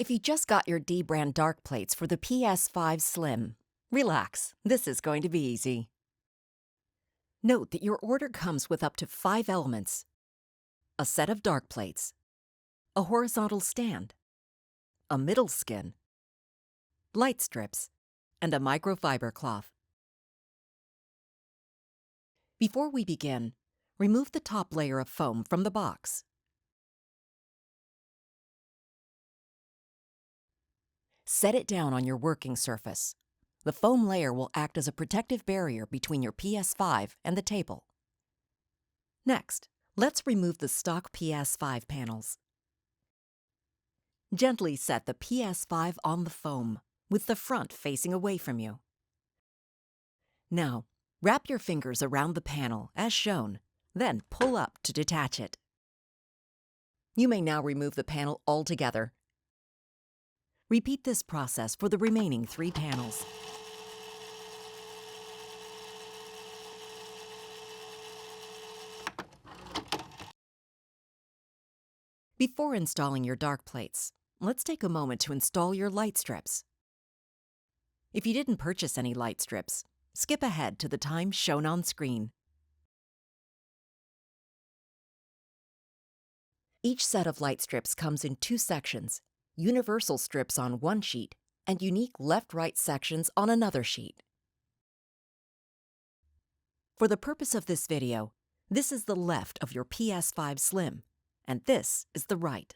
If you just got your dbrand dark plates for the PS5 Slim, relax, this is going to be easy. Note that your order comes with up to 5 elements: a set of dark plates, a horizontal stand, a middle skin, light strips, and a microfiber cloth. Before we begin, remove the top layer of foam from the box. Set it down on your working surface. The foam layer will act as a protective barrier between your PS5 and the table. Next, let's remove the stock PS5 panels. Gently set the PS5 on the foam, with the front facing away from you. Now, wrap your fingers around the panel as shown, then pull up to detach it. You may now remove the panel altogether. Repeat this process for the remaining 3 panels. Before installing your dark plates, let's take a moment to install your light strips. If you didn't purchase any light strips, skip ahead to the time shown on screen. Each set of light strips comes in 2 sections: universal strips on one sheet and unique left-right sections on another sheet. For the purpose of this video, this is the left of your PS5 Slim, and this is the right.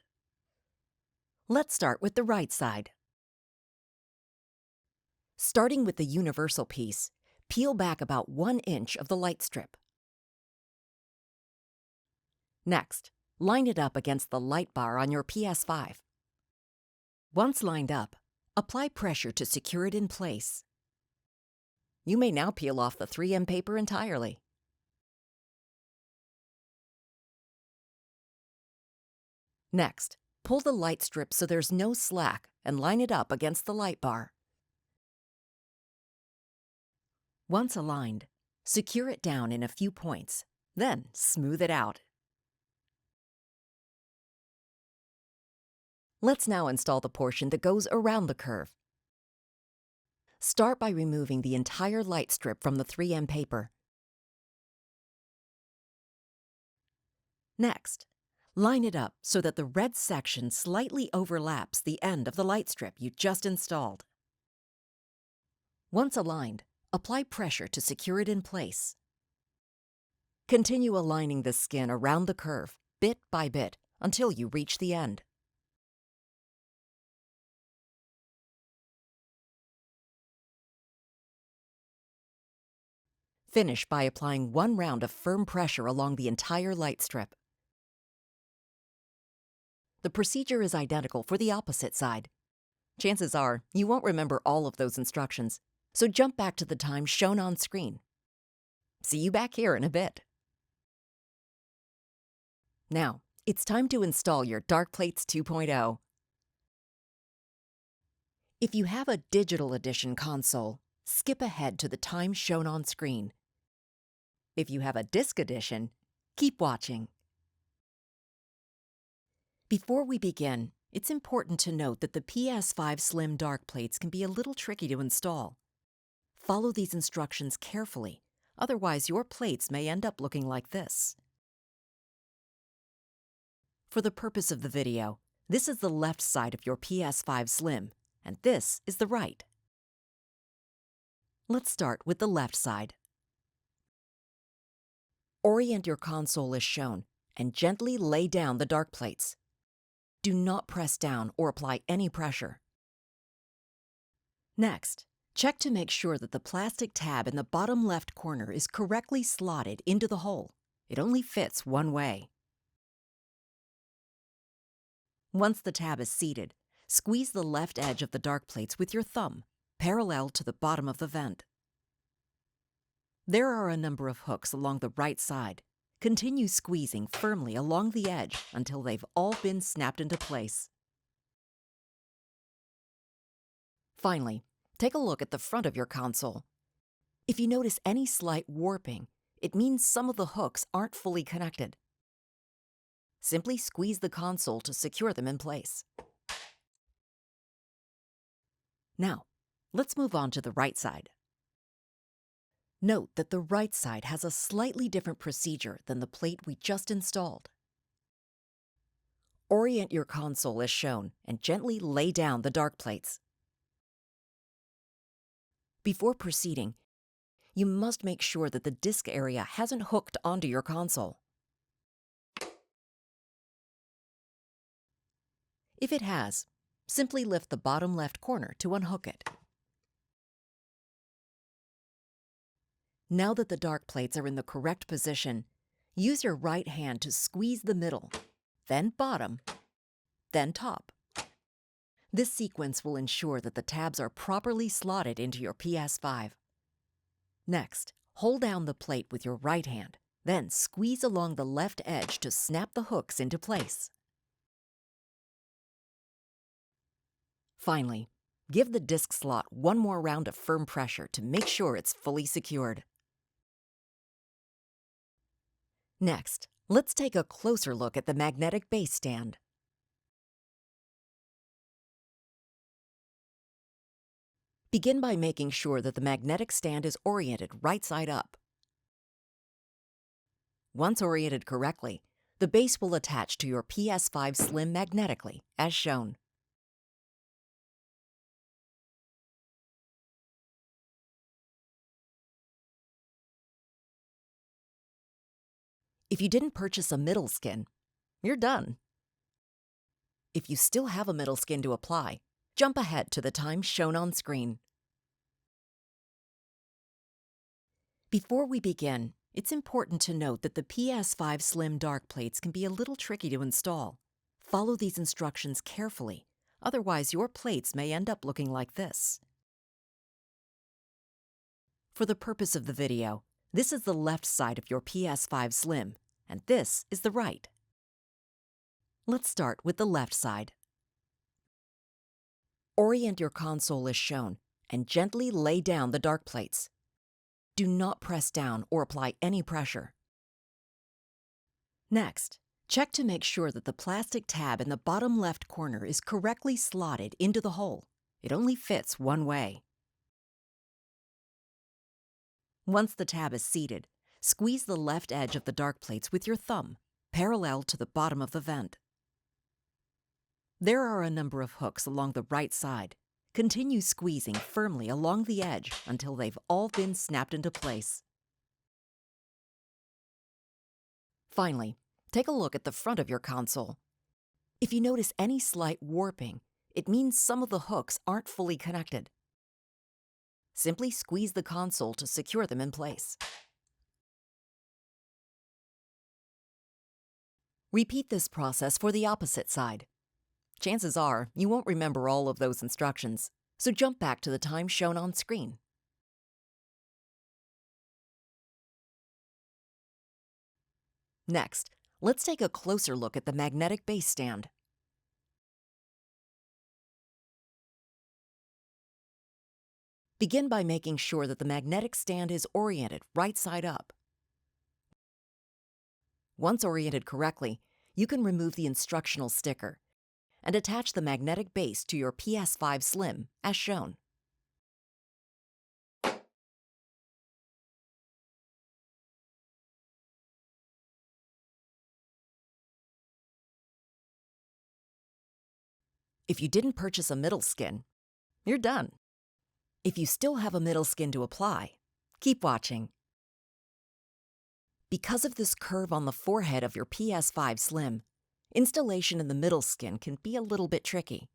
Let's start with the right side. Starting with the universal piece, peel back about 1 inch of the light strip. Next, line it up against the light bar on your PS5. Once lined up, apply pressure to secure it in place. You may now peel off the 3M paper entirely. Next, pull the light strip so there's no slack and line it up against the light bar. Once aligned, secure it down in a few points, then smooth it out. Let's now install the portion that goes around the curve. Start by removing the entire light strip from the 3M paper. Next, line it up so that the red section slightly overlaps the end of the light strip you just installed. Once aligned, apply pressure to secure it in place. Continue aligning the skin around the curve, bit by bit, until you reach the end. Finish by applying 1 round of firm pressure along the entire light strip. The procedure is identical for the opposite side. Chances are you won't remember all of those instructions, so jump back to the time shown on screen. See you back here in a bit. Now, it's time to install your Darkplates 2.0. If you have a digital edition console, skip ahead to the time shown on screen. If you have a disc edition, keep watching. Before we begin, it's important to note that the PS5 Slim dark plates can be a little tricky to install. Follow these instructions carefully, otherwise your plates may end up looking like this. For the purpose of the video, this is the left side of your PS5 Slim, and this is the right. Let's start with the left side. Orient your console as shown and gently lay down the dark plates. Do not press down or apply any pressure. Next, check to make sure that the plastic tab in the bottom left corner is correctly slotted into the hole. It only fits one way. Once the tab is seated, squeeze the left edge of the dark plates with your thumb, parallel to the bottom of the vent. There are a number of hooks along the right side. Continue squeezing firmly along the edge until they've all been snapped into place. Finally, take a look at the front of your console. If you notice any slight warping, it means some of the hooks aren't fully connected. Simply squeeze the console to secure them in place. Now, let's move on to the right side. Note that the right side has a slightly different procedure than the plate we just installed. Orient your console as shown and gently lay down the dark plates. Before proceeding, you must make sure that the disk area hasn't hooked onto your console. If it has, simply lift the bottom left corner to unhook it. Now that the dark plates are in the correct position, use your right hand to squeeze the middle, then bottom, then top. This sequence will ensure that the tabs are properly slotted into your PS5. Next, hold down the plate with your right hand, then squeeze along the left edge to snap the hooks into place. Finally, give the disk slot one more round of firm pressure to make sure it's fully secured. Next, let's take a closer look at the magnetic base stand. Begin by making sure that the magnetic stand is oriented right side up. Once oriented correctly, the base will attach to your PS5 Slim magnetically, as shown. If you didn't purchase a middle skin, you're done. If you still have a middle skin to apply, jump ahead to the time shown on screen. Before we begin, it's important to note that the PS5 Slim dark plates can be a little tricky to install. Follow these instructions carefully, otherwise your plates may end up looking like this. For the purpose of the video, this is the left side of your PS5 Slim, and this is the right. Let's start with the left side. Orient your console as shown, and gently lay down the dark plates. Do not press down or apply any pressure. Next, check to make sure that the plastic tab in the bottom left corner is correctly slotted into the hole. It only fits one way. Once the tab is seated, squeeze the left edge of the dark plates with your thumb, parallel to the bottom of the vent. There are a number of hooks along the right side. Continue squeezing firmly along the edge until they've all been snapped into place. Finally, take a look at the front of your console. If you notice any slight warping, it means some of the hooks aren't fully connected. Simply squeeze the console to secure them in place. Repeat this process for the opposite side. Chances are you won't remember all of those instructions, so jump back to the time shown on screen. Next, let's take a closer look at the magnetic base stand. Begin by making sure that the magnetic stand is oriented right side up. Once oriented correctly, you can remove the instructional sticker and attach the magnetic base to your PS5 Slim, as shown. If you didn't purchase a middle skin, you're done. If you still have a middle skin to apply, keep watching. Because of this curve on the forehead of your PS5 Slim, installation in the middle skin can be a little bit tricky.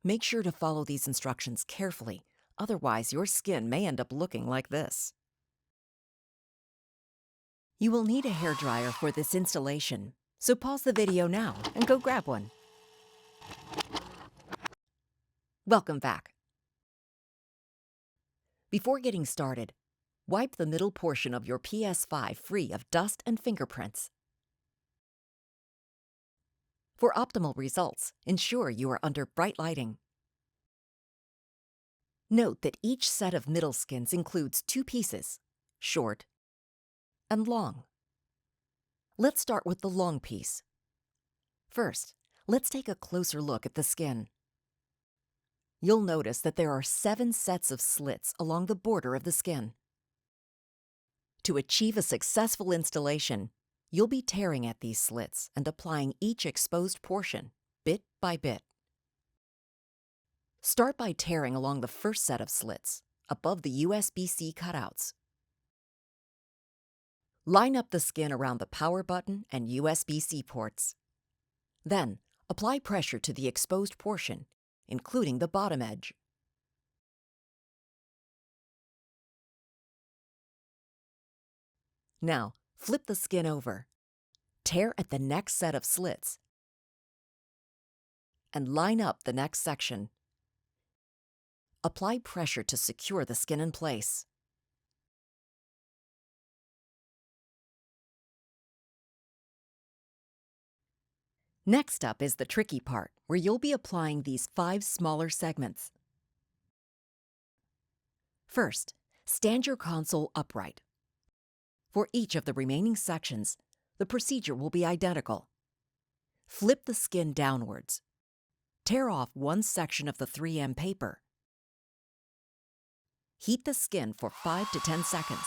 Make sure to follow these instructions carefully, otherwise your skin may end up looking like this. You will need a hairdryer for this installation, so pause the video now and go grab one. Welcome back. Before getting started, wipe the middle portion of your PS5 free of dust and fingerprints. For optimal results, ensure you are under bright lighting. Note that each set of middle skins includes 2 pieces, short and long. Let's start with the long piece. First, let's take a closer look at the skin. You'll notice that there are 7 sets of slits along the border of the skin. To achieve a successful installation, you'll be tearing at these slits and applying each exposed portion, bit by bit. Start by tearing along the first set of slits, above the USB-C cutouts. Line up the skin around the power button and USB-C ports. Then, apply pressure to the exposed portion, including the bottom edge. Now, flip the skin over. Tear at the next set of slits and line up the next section. Apply pressure to secure the skin in place. Next up is the tricky part, where you'll be applying these 5 smaller segments. First, stand your console upright. For each of the remaining sections, the procedure will be identical. Flip the skin downwards. Tear off one section of the 3M paper. Heat the skin for 5 to 10 seconds.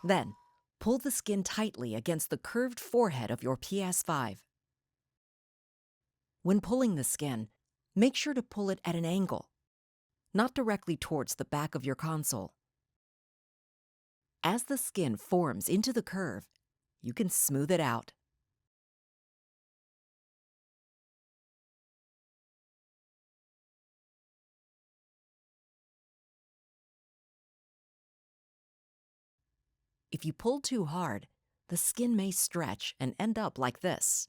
Then, pull the skin tightly against the curved forehead of your PS5. When pulling the skin, make sure to pull it at an angle, not directly towards the back of your console. As the skin forms into the curve, you can smooth it out. If you pull too hard, the skin may stretch and end up like this.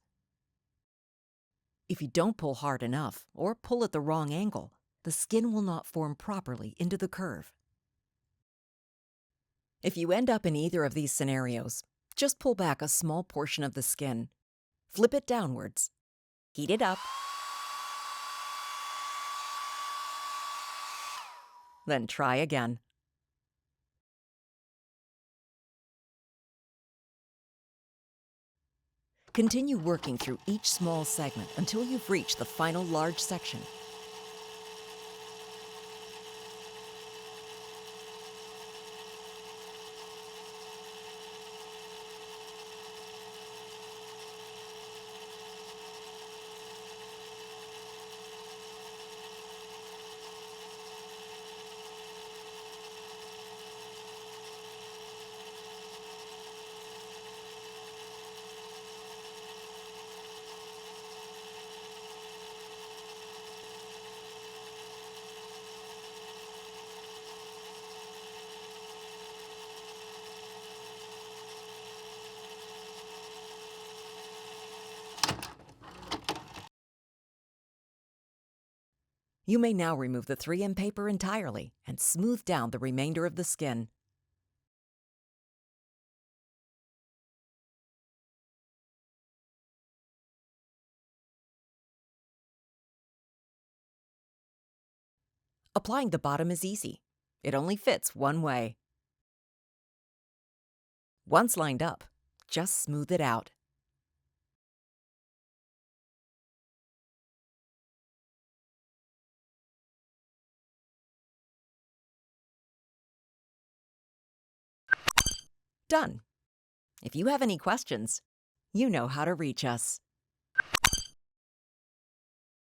If you don't pull hard enough or pull at the wrong angle, the skin will not form properly into the curve. If you end up in either of these scenarios, just pull back a small portion of the skin, flip it downwards, heat it up, then try again. Continue working through each small segment until you've reached the final large section. You may now remove the 3M paper entirely and smooth down the remainder of the skin. Applying the bottom is easy. It only fits one way. Once lined up, just smooth it out. Done. If you have any questions, you know how to reach us.